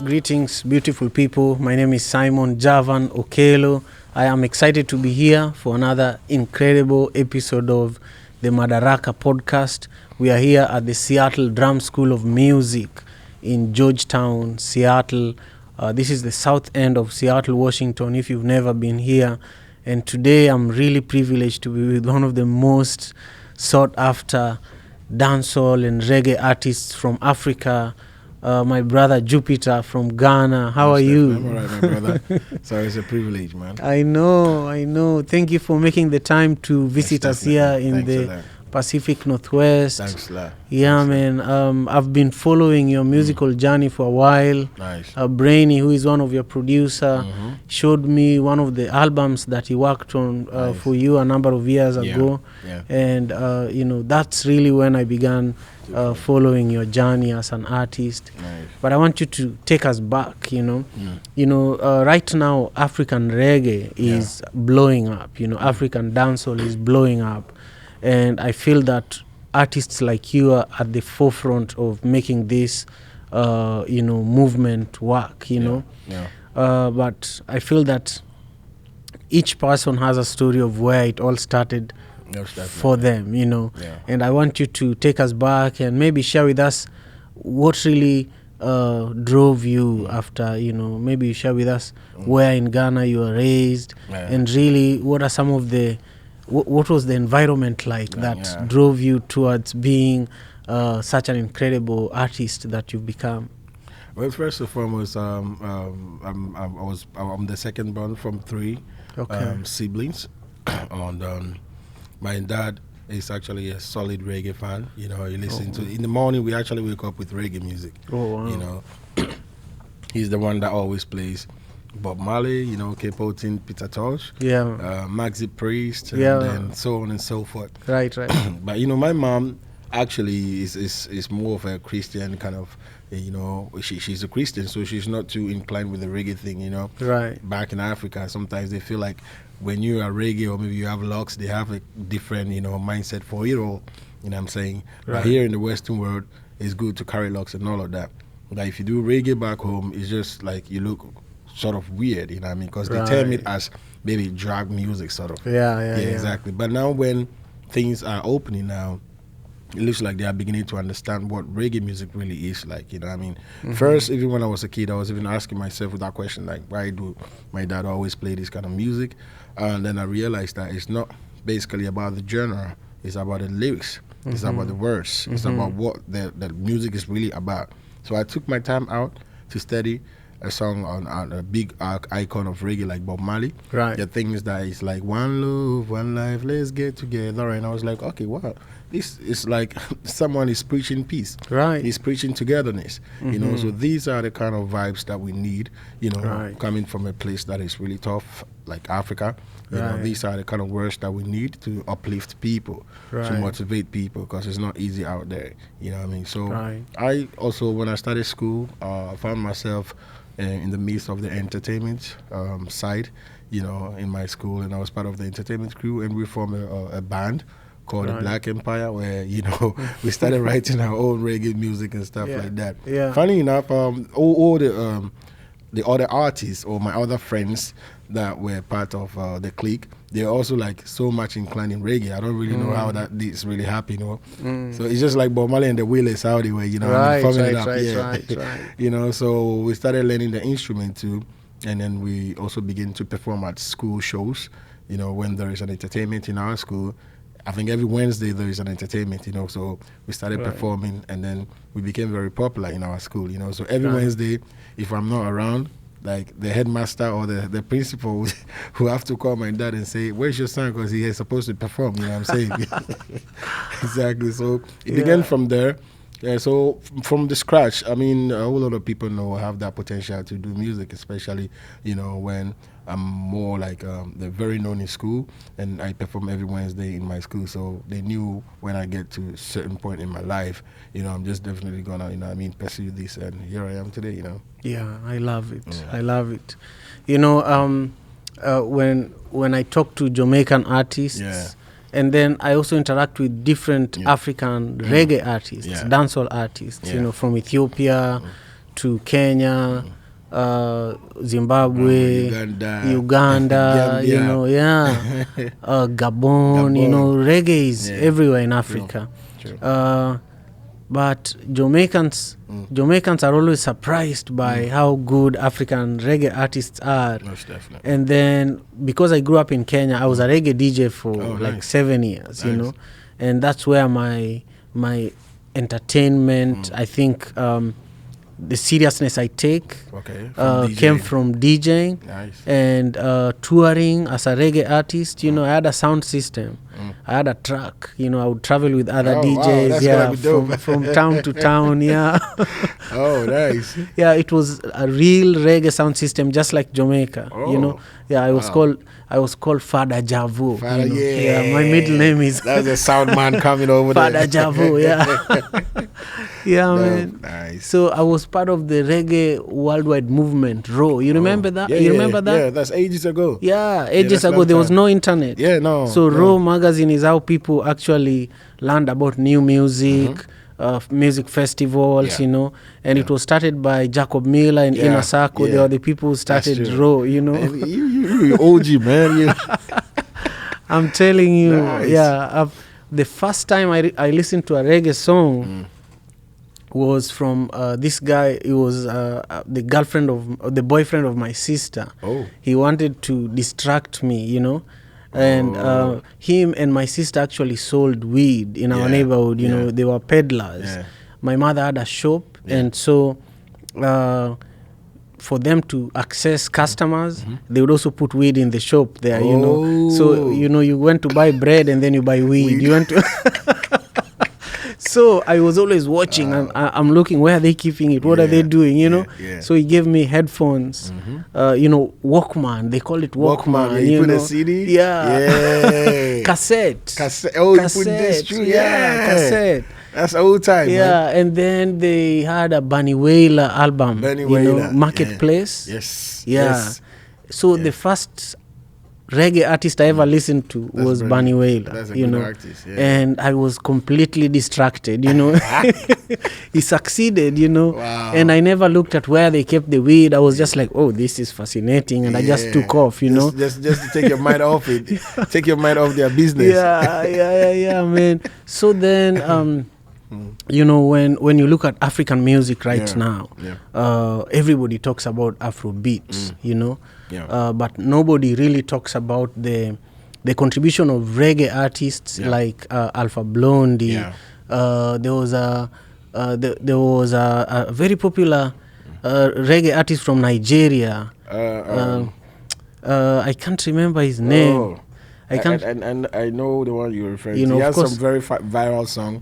Greetings, beautiful people. My name is Simon Javan Okelo. I am excited to be here for another incredible episode of the Madaraka Podcast. We are here at the Seattle Drum School of Music in Georgetown, Seattle. This is the south end of Seattle, Washington, if you've never been here. And today I'm really privileged to be with one of the most sought after dancehall and reggae artists from Africa, my brother Jupitar from Ghana. How are you? I'm all right, my brother. So it's a privilege, man. I know. Thank you for making the time to visit us here in the Pacific Northwest. Thanks, la. Yeah, man. I've been following your musical journey for a while. Nice. Brainy, who is one of your producer, showed me one of the albums that he worked on for you a number of years ago. Yeah. And, that's really when I began following your journey as an artist. Nice. But I want you to take us back, right now African reggae is blowing up, African dancehall is blowing up. And I feel that artists like you are at the forefront of making this, movement work, But I feel that each person has a story of where it all started for them, And I want you to take us back and maybe share with us what really drove you after, maybe share with us where in Ghana you were raised and really what are some of the what was the environment like that drove you towards being such an incredible artist that you've become? Well, first and foremost, I'm the second born from three siblings, and my dad is actually a solid reggae fan. He listens to in the morning. We actually wake up with reggae music. Oh, wow. He's the one that always plays Bob Marley, Cape Otin, Peter Tosh, Maxi Priest, and then so on and so forth. Right. But my mom actually is more of a Christian kind of, she's a Christian, so she's not too inclined with the reggae thing, Right. Back in Africa, sometimes they feel like when you are reggae or maybe you have locks, they have a different, mindset for it all. You know what I'm saying? Right. But here in the Western world, it's good to carry locks and all of that. But if you do reggae back home, it's just like you look sort of weird, you know what I mean? Because they term it as maybe drag music, sort of. Yeah, exactly. But now when things are opening now, it looks like they are beginning to understand what reggae music really is like, you know what I mean? First, even when I was a kid, I was even asking myself that question, like, why do my dad always play this kind of music? And then I realized that it's not basically about the genre, it's about the lyrics, it's about the words, it's about what the music is really about. So I took my time out to study a song on a big icon of reggae like Bob Marley. Right. The things that is like one love, one life, let's get together. And I was like, okay, wow, this is like someone is preaching peace. Right. He's preaching togetherness. So these are the kind of vibes that we need, coming from a place that is really tough, like Africa. These are the kind of words that we need to uplift people, to motivate people, because it's not easy out there. You know what I mean? So I also, when I started school, found myself in the midst of the entertainment side, in my school, and I was part of the entertainment crew, and we formed a band called the Black Empire, where we started writing our own reggae music and stuff like that. Yeah. Funny enough, all the other artists or my other friends that were part of the clique, they're also like so much inclined in reggae. I don't really know how that is really happening, So it's just like Bob Marley and the Wailers out the way, Right. So we started learning the instrument too, and then we also begin to perform at school shows. When there is an entertainment in our school, I think every Wednesday there is an entertainment, so we started performing, and then we became very popular in our school, So every Wednesday, if I'm not around, like the headmaster or the principal who have to call my dad and say, where's your son? Because he is supposed to perform, you know what I'm saying? Exactly. So it began from there. Yeah, so from the scratch, I mean, a whole lot of people have that potential to do music, especially, when I'm more like they're very known in school, and I perform every Wednesday in my school. So they knew when I get to a certain point in my life, I'm just definitely gonna, pursue this, and here I am today, Yeah, I love it. Yeah. I love it. When I talk to Jamaican artists, and then I also interact with different African reggae artists, dancehall artists, from Ethiopia to Kenya, Zimbabwe, Uganda, you know, Gabon, you know, reggae is everywhere in Africa. But Jamaicans are always surprised by how good African reggae artists are. Most definitely. And then because I grew up in Kenya, I was a reggae DJ for like 7 years, you know, and that's where my entertainment, I think, the seriousness I take came from DJing and touring as a reggae artist. You know, I had a sound system. I had a truck. You know, I would travel with other DJs, from town to town. Oh, nice. It was a real reggae sound system, just like Jamaica. You know, I was called Fada Javu. My middle name is. That's a sound man coming over Fada Javu. Man. Nice. So I was part of the reggae worldwide movement, RAW. You remember that? You remember that? Yeah, that's ages ago. Ages ago. There was no internet. So RAW magazine is how people actually learned about new music, music festivals, you know. And it was started by Jacob Miller and Inner Circle. They were the people who started RAW, you know. You OG, man. I'm telling you, the first time I listened to a reggae song was from this guy. He was the boyfriend of my sister. He wanted to distract me, you know, and him and my sister actually sold weed in our neighborhood. You know, they were peddlers. My mother had a shop, and so for them to access customers, they would also put weed in the shop there. You know, so you know, you went to buy bread and then you buy weed. You went to So I was always watching. I'm looking, where are they keeping it? What are they doing? You know. So he gave me headphones. You know, Walkman. They call it Walkman. You put a CD. Cassette. Oh, you put this too. Cassette. That's old time. Man. And then they had a Bunny Wailer album. You know, Marketplace. Yes. So the first reggae artist I ever listened to was Bunny Wailer. That's a you good know, artist, and I was completely distracted. You know, he succeeded. You know, and I never looked at where they kept the weed. I was just like, oh, this is fascinating, and I just took off. You know, just to take your mind off it, take your mind off their business. Man. So then, you know, when you look at African music right now, everybody talks about Afrobeats. You know. But nobody really talks about the contribution of reggae artists like Alpha Blondy. There was a very popular reggae artist from Nigeria. I can't remember his name. I can't. And I know the one you're referring to. He has some very viral song.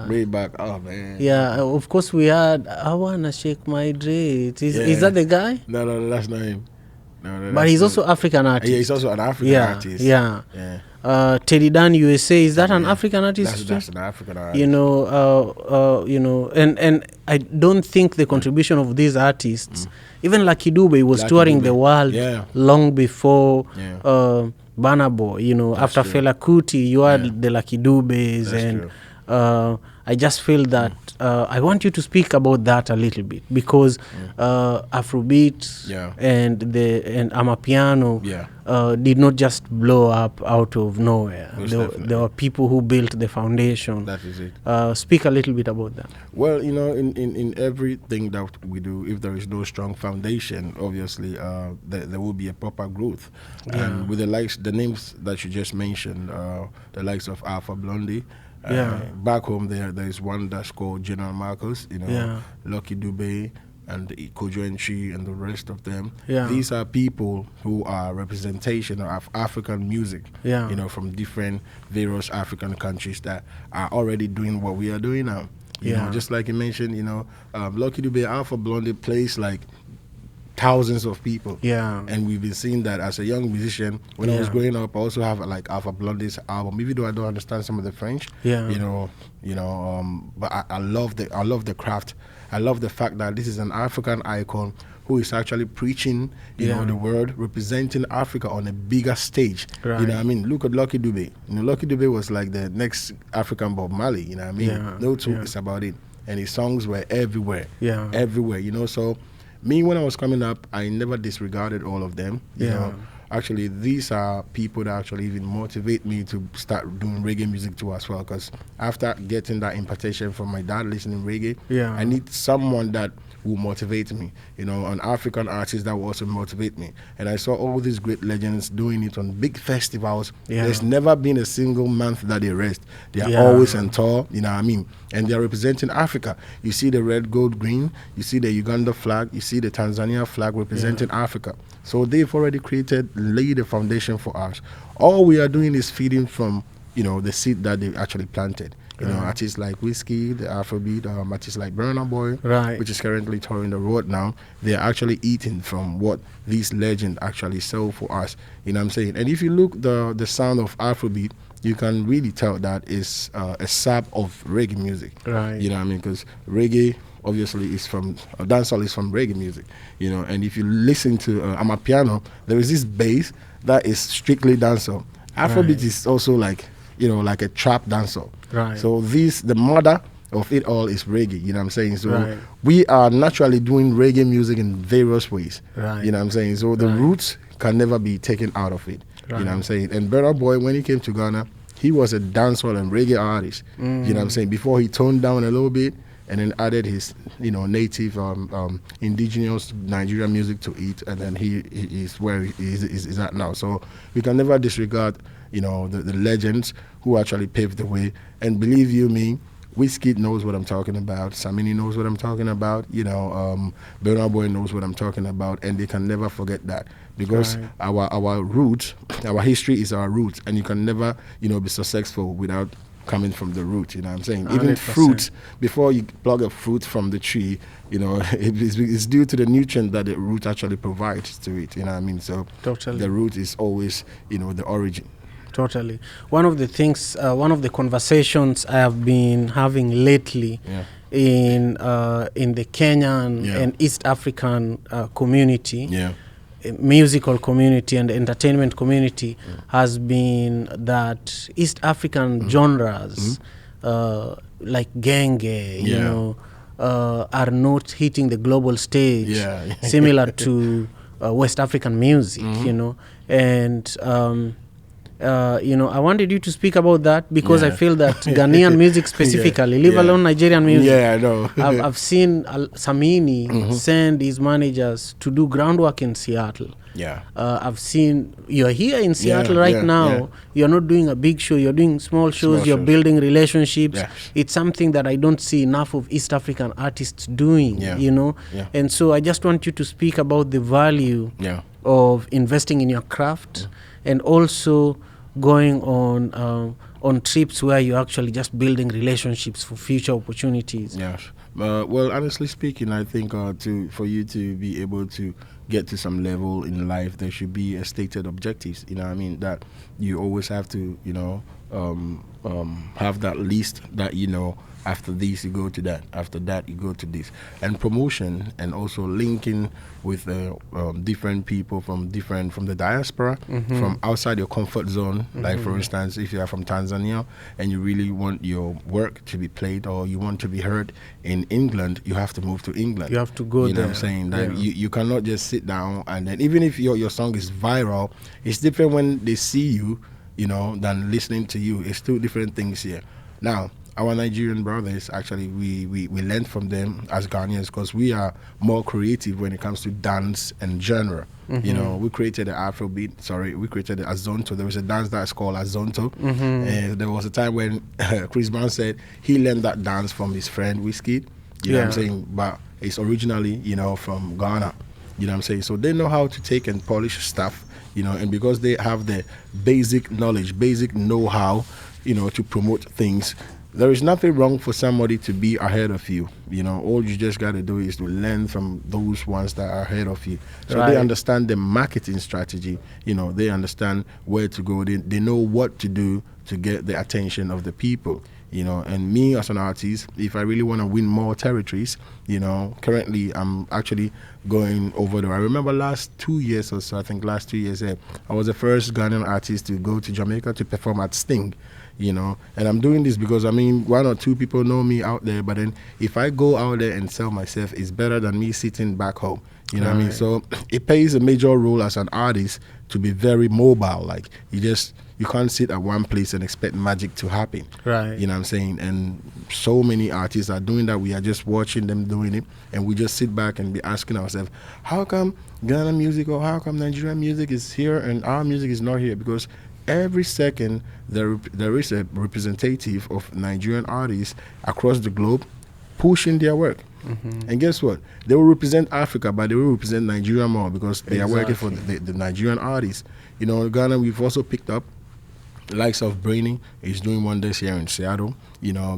Way back. Oh man. Of course we had I Wanna Shake My Dreads. Is that the guy? No, that's not him. No, but he's also African artist. Yeah, he's also an African artist. Teddy Dan USA, is that an African artist? That's an African artist. You know, and I don't think the contribution of these artists, even Lucky Dube was touring the world long before Burna Boy. You know, That's after true. Fela Kuti, you had the Lucky Dubes, and I just feel that I want you to speak about that a little bit, because Afrobeats and Amapiano did not just blow up out of nowhere. There were people who built the foundation. That is it. Speak a little bit about that. Well, you know, in everything that we do, if there is no strong foundation, obviously there will be a proper growth. And with the names that you just mentioned, the likes of Alpha Blondy, back home there is one that's called General Marcus, you know, Lucky Dube and Kojo Entry and the rest of them. These are people who are representation of African music, you know, from different various African countries that are already doing what we are doing now. You know, just like you mentioned, you know, Lucky Dube, Alpha Blondy plays like thousands of people, and we've been seeing that as a young musician. When I was growing up, I also have like Alpha Blondy's album, even though I don't understand some of the French, but I love the craft. I love the fact that this is an African icon who is actually preaching, you know, the word, representing Africa on a bigger stage. You know what I mean? Look at Lucky Dube. You know, Lucky Dube was like the next African Bob Marley, you know what I mean? No two is about it. And his songs were everywhere. Everywhere, you know, so me, when I was coming up, I never disregarded all of them. You Yeah. know, actually, these are people that actually even motivate me to start doing reggae music too as well. Because after getting that impartation from my dad listening reggae, Yeah. I need someone that will motivate me, you know, an African artist that will also motivate me. And I saw all these great legends doing it on big festivals. Yeah. There's never been a single month that they rest. They are Yeah. always on tour, you know what I mean? And they are representing Africa. You see the red, gold, green, you see the Uganda flag, you see the Tanzania flag representing Africa. So they've already laid the foundation for us. All we are doing is feeding from, you know, the seed that they actually planted. You know, artists like Whiskey, the Afrobeat, artists like Burna Boy, Right. which is currently touring the road now. They are actually eating from what these legends actually sell for us. You know what I'm saying? And if you look the sound of Afrobeat, you can really tell that is a sap of reggae music. Right. You know what I mean? Because reggae obviously is from dancehall is from reggae music. You know, and if you listen to Amapiano, there is this bass that is strictly dancehall. Afrobeat Right. is also like, you know, like a trap dancehall. Right. So the mother of it all is reggae, you know what I'm saying? So Right. we are naturally doing reggae music in various ways. Right. You know what I'm saying? So the Right. roots can never be taken out of it. You know what I'm saying? And Burna Boy, when he came to Ghana, he was a dancehall and reggae artist. You know what I'm saying? Before he toned down a little bit and then added his, you know, native indigenous Nigerian music to it, and then he is where he is at now. So we can never disregard, you know, the legends who actually paved the way. And believe you me, Whiskey knows what I'm talking about. Samini knows what I'm talking about. You know, Burna Boy knows what I'm talking about, and they can never forget that, because Right. our roots, our history is our roots, and you can never, you know, be successful without coming from the root. You know what I'm saying? Even 100%. fruit, before you plug a fruit from the tree, you know, it's due to the nutrient that the root actually provides to it. You know what I mean? So Totally. the root is always, you know, the origin. Totally. One of the things, one of the conversations I have been having lately Yeah. in the Kenyan Yeah. and East African community, Yeah. musical community and entertainment community, has been that East African genres like Genge, you Yeah. know, are not hitting the global stage, Yeah. similar to West African music, you know. And you know, I wanted you to speak about that because I Yeah. feel that Ghanaian music specifically, leave Yeah. alone Nigerian music. Yeah, I know. I've seen Samini send his managers to do groundwork in Seattle. Yeah. I've seen you're here in Seattle right yeah, now. yeah. You're not doing a big show. You're doing small shows. Small You're shows. building relationships. Yes. It's something that I don't see enough of East African artists doing. Yeah. You know. Yeah. And so I just want you to speak about the value Yeah. of investing in your craft, and also going on trips where you're actually just building relationships for future opportunities. Yes. Well, honestly speaking, I think for you to be able to get to some level in life, there should be a stated objectives. You know what I mean? That you always have to, you know, have that list that, you know, after this you go to that, after that you go to this, and promotion, and also linking with different people from the diaspora, from outside your comfort zone. Like for instance, if you are from Tanzania and you really want your work to be played, or you want to be heard in England, you have to move to England. You have to go You know there. what I'm saying? That Yeah. you cannot just sit down, and then even if your song is viral, it's different when they see you, you know, than listening to you. It's two different things here. Now, our Nigerian brothers, actually, we learned from them as Ghanaians, because we are more creative when it comes to dance and genre. You know, we created the Afrobeat, we created the Azonto. There was a dance that's called Azonto. And there was a time when Chris Brown said he learned that dance from his friend Whiskey. You know what I'm saying? But it's originally, you know, from Ghana. You know what I'm saying? So they know how to take and polish stuff, you know, and because they have the basic knowledge, basic know-how, you know, to promote things, there is nothing wrong for somebody to be ahead of you. You know, all you just got to do is to learn from those ones that are ahead of you. So Right. they understand the marketing strategy. You know, they understand where to go. They know what to do to get the attention of the people. You know, and me as an artist, if I really want to win more territories, you know, currently I'm actually going over there. I remember last 2 years or so, I think last 2 years, I was the first Ghanaian artist to go to Jamaica to perform at Sting. And I'm doing this because, I mean, one or two people know me out there, but then if I go out there and sell myself, it's better than me sitting back home. You know what I mean? So it plays a major role as an artist to be very mobile. Like, you can't sit at one place and expect magic to happen. Right. You know what I'm saying? And so many artists are doing that. We are just watching them doing it, and we just sit back and be asking ourselves, how come Ghana music or how come Nigerian music is here and our music is not here? Because every second there is a representative of Nigerian artists across the globe pushing their work. And guess what? They will represent Africa, but they will represent Nigeria more because they are working for the Nigerian artists. In Ghana, we've also picked up the likes of Brainy. He's doing wonders here in Seattle,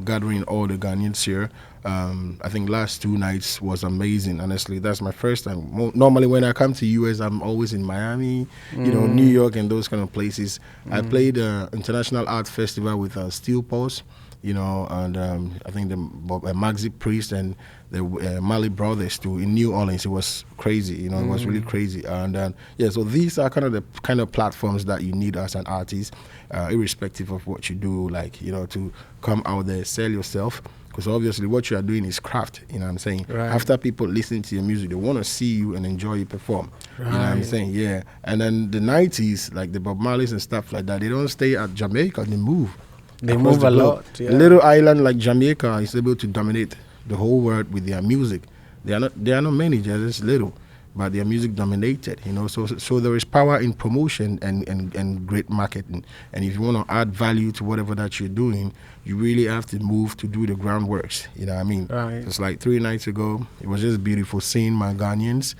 gathering all the Ghanaians here. I think last 2 nights was amazing. Honestly, that's my first time. Normally, when I come to US, I'm always in Miami, New York, and those kind of places. I played International Art Festival with Steel Pulse, and I think the Maxi Priest and the Mali Brothers too in New Orleans. It was crazy, it was really crazy. And so these are kind of platforms that you need as an artist, irrespective of what you do, like, to come out there, sell yourself. Because obviously what you are doing is craft, you know what I'm saying? Right. After people listen to your music, they want to see you and enjoy you perform. Right. You know what I'm saying? Yeah. And then the 90s, like the Bob Marleys and stuff like that, they don't stay at Jamaica, they move. They move a lot. Yeah. A little island like Jamaica is able to dominate the whole world with their music. They are not many, they're just little, but their music dominated, So there is power in promotion and great marketing. And if you want to add value to whatever that you're doing, you really have to move to do the groundworks. You know what I mean? Right. It's like 3 nights ago, it was just beautiful seeing my Ghanaians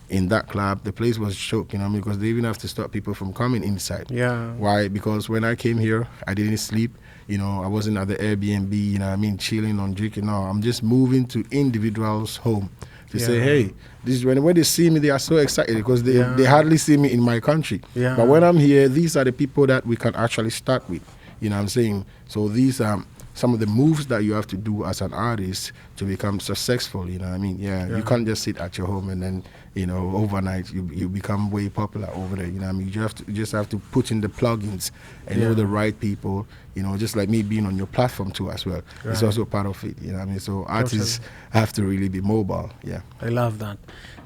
in that club. The place was choked, because they even have to stop people from coming inside. Yeah. Why? Because when I came here, I didn't sleep. I wasn't at the Airbnb, chilling on drinking. No, I'm just moving to individuals' home to say, hey, this is when they see me, they are so excited because they hardly see me in my country. Yeah. But when I'm here, these are the people that we can actually start with. You know what I'm saying? So these are some of the moves that you have to do as an artist to become successful. You know what I mean? Yeah. You can't just sit at your home and then, overnight you become way popular over there. You know what I mean? You just have to put in the plugins and know the right people. Just like me being on your platform too as well. Right. It's also part of it. You know what I mean? So artists have to really be mobile. Yeah. I love that.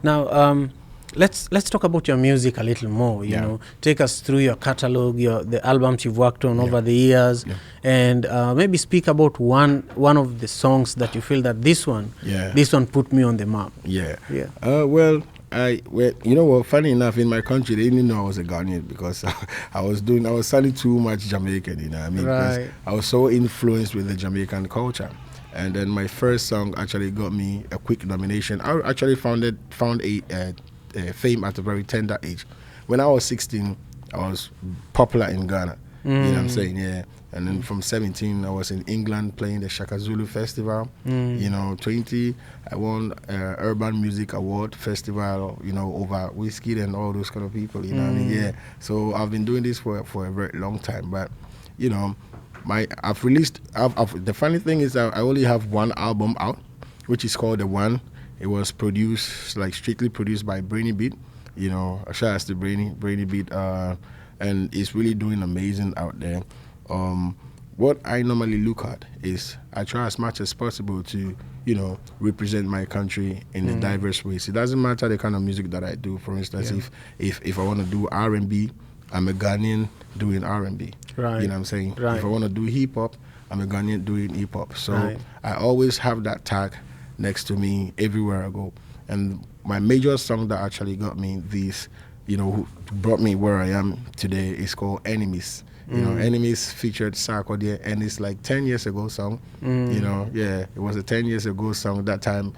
Now, let's talk about your music a little more. You know, take us through your catalog, the albums you've worked on over the years, and maybe speak about one of the songs that you feel that this one put me on the map. Well, funny enough, in my country they didn't know I was a Ghanaian because I was sounding too much Jamaican. You know what I mean? Right. I was so influenced with the Jamaican culture. And then my first song actually got me a quick nomination. I actually found a fame at a very tender age. When I was 16, I was popular in Ghana. You know what I'm saying? Yeah. And then from 17, I was in England playing the Shaka Zulu Festival. 20, I won Urban Music Award Festival, over Whiskey and all those kind of people, you know what I mean? Yeah. So I've been doing this for a very long time. But, the funny thing is that I only have one album out, which is called The One. It was strictly produced by Brainy Beat. A shout out to Brainy Beat, and it's really doing amazing out there. What I normally look at is I try as much as possible to, represent my country in a diverse ways. It doesn't matter the kind of music that I do. For instance, if I want to do R&B, I'm a Ghanaian doing R&B. Right. You know what I'm saying? Right. If I want to do hip hop, I'm a Ghanaian doing hip hop. So I always have that tag next to me everywhere I go. And my major song that actually got me who brought me where I am today is called Enemies. Enemies featured Sarkodie, and it's like 10 years ago song. It was a 10 years ago song. That time,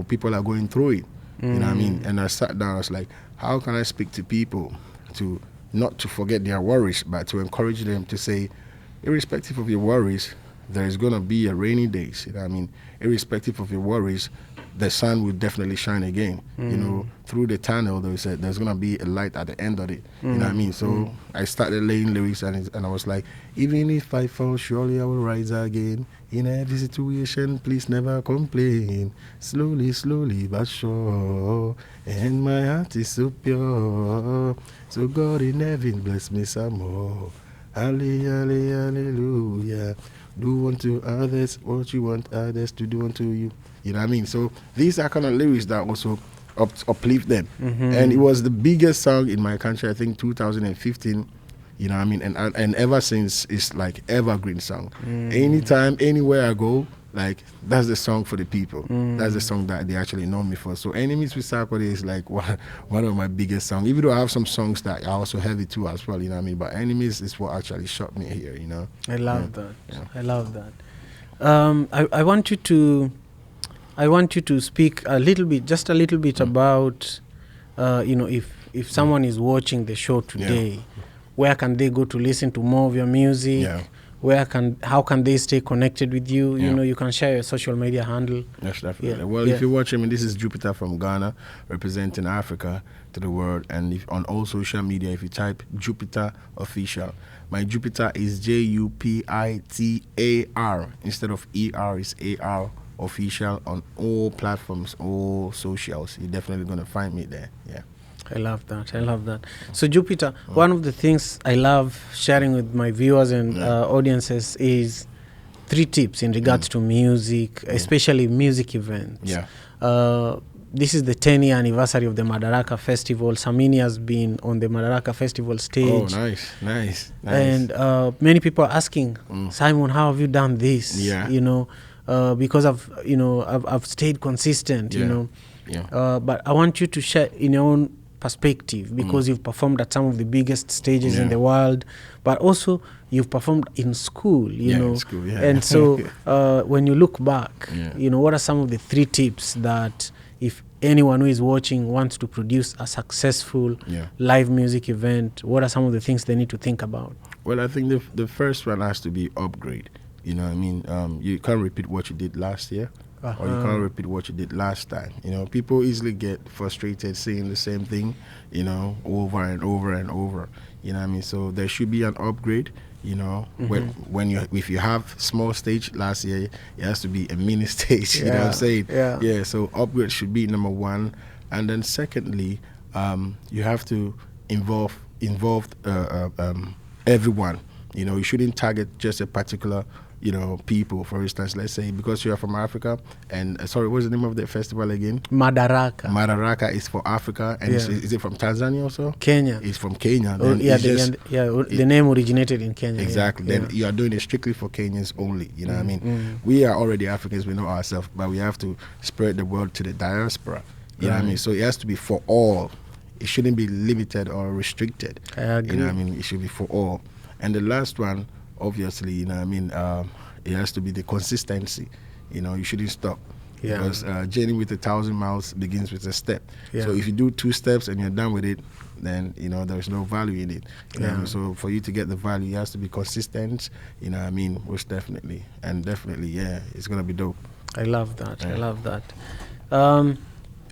people are going through it. You know what I mean? And I sat down, I was like, how can I speak to people to not to forget their worries, but to encourage them to say, irrespective of your worries, there's going to be a rainy days. You know what I mean? Irrespective of your worries, the sun will definitely shine again. Through the tunnel, there's going to be a light at the end of it. You know what I mean? So I started laying lyrics, and I was like, even if I fall, surely I will rise again. In every situation, please never complain. Slowly, slowly, but sure. And my heart is so pure. So God in heaven bless me some more. Hallelujah. Do unto others what you want others to do unto you. You know what I mean? So these are kind of lyrics that also uplift them. And it was the biggest song in my country, I think 2015. You know what I mean? And ever since, it's like evergreen song. Anytime, anywhere I go, like that's the song for the people. That's the song that they actually know me for. So Enemies with Sarkodie is like one of my biggest songs. Even though I have some songs that are also heavy too as well, you know what I mean? But Enemies is what actually shot me here, you know? I love that. Yeah. I love that. I want you to speak a little bit, just a little bit about, if someone is watching the show today, where can they go to listen to more of your music? Yeah. How can they stay connected with you? You know, you can share your social media handle. Yes, definitely. Well, if you're watching me, this is Jupitar from Ghana, representing Africa to the world. And on all social media, if you type Jupitar Official, my Jupitar is Jupitar. Instead of ER, it's AR Official on all platforms, all socials. You're definitely going to find me there. Yeah. I love that. So Jupitar, one of the things I love sharing with my viewers and audiences is 3 tips in regards to music, especially music events. Yeah. This is the 10-year anniversary of the Madaraka Festival. Samini has been on the Madaraka Festival stage. Oh, nice. And many people are asking, Simon, how have you done this? Yeah. You know, because I've stayed consistent. You know. Yeah. But I want you to share in your own perspective, because you've performed at some of the biggest stages in the world, but also you've performed in school, you know. In school, and so when you look back, you know, what are some of the 3 tips that if anyone who is watching wants to produce a successful live music event, what are some of the things they need to think about? Well, I think the first one has to be upgrade. You know what I mean? You can't repeat what you did last year. Or you can't repeat what you did last time. You know, people easily get frustrated saying the same thing, you know, over and over and over. You know what I mean? So there should be an upgrade. You know, if you have small stage last year, it has to be a mini stage. You know what I'm saying? Yeah. So upgrade should be number 1, and then secondly, you have to involve everyone. You know, you shouldn't target just a particular people. For instance, let's say because you are from Africa, and sorry, what's the name of the festival again? Madaraka. Madaraka is for Africa, and is it from Tanzania also? Kenya. It's from Kenya. Then the name originated in Kenya. Exactly. Then you are doing it strictly for Kenyans only. You know what I mean? We are already Africans, we know ourselves, but we have to spread the word to the diaspora. You know what I mean? So it has to be for all. It shouldn't be limited or restricted. I agree. You know what I mean? It should be for all. And the last one, obviously, you know what I mean, it has to be the consistency. You know, you shouldn't stop. Because journey with 1,000 miles begins with a step. So if you do 2 steps and you're done with it, then, you know, there's no value in it. You know what I mean? So for you to get the value, it has to be consistent. You know what I mean? Most definitely. And definitely, it's going to be dope. I love that. I love that.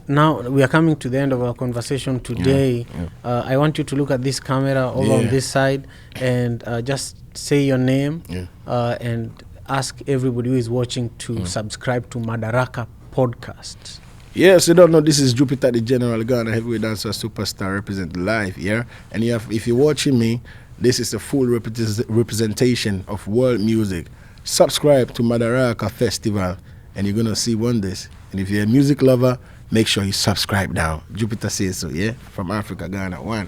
Now, we are coming to the end of our conversation today. I want you to look at this camera over on this side and just say your name and ask everybody who is watching to subscribe to Madaraka Podcast. Yes, you don't know, this is Jupitar General, Ghana heavyweight dancer superstar, represent live, and if you're watching me, this is a full representation of world music. Subscribe to Madaraka Festival, and you're going to see wonders. And if you're a music lover, make sure you subscribe now. Jupitar says so, from Africa, Ghana, 1.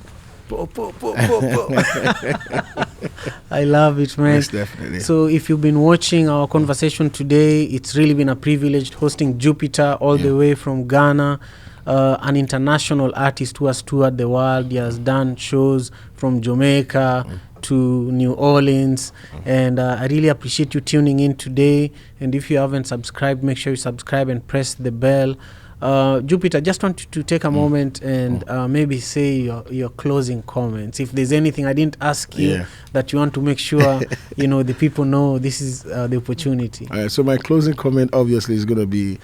I love it, man. Yes, definitely. So if you've been watching our conversation today, it's really been a privilege hosting Jupitar all the way from Ghana, an international artist who has toured the world. He has done shows from Jamaica to New Orleans, and I really appreciate you tuning in today. And if you haven't subscribed, make sure you subscribe and press the bell. Jupitar, just want you to take a moment and maybe say your closing comments. If there's anything I didn't ask you that you want to make sure the people know, this is the opportunity. All right, so my closing comment obviously is going to be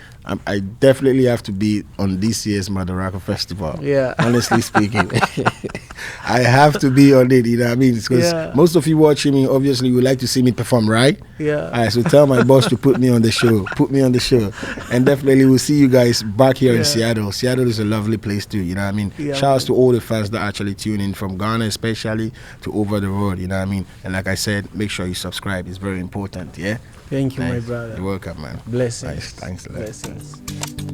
I definitely have to be on this year's Madaraka Festival. Honestly speaking. I have to be on it, you know what I mean? Because most of you watching me, obviously, would like to see me perform, right? All right, so tell my boss to put me on the show. And definitely we'll see you guys back back here in Seattle. Seattle is a lovely place too, you know what I mean? Yeah, Shout outs to all the fans that actually tune in from Ghana, especially to over the road, you know what I mean? And like I said, make sure you subscribe. It's very important, yeah? Thank you, Nice. my brother. You're welcome, man. Blessings. Nice. Thanks a lot. Blessings.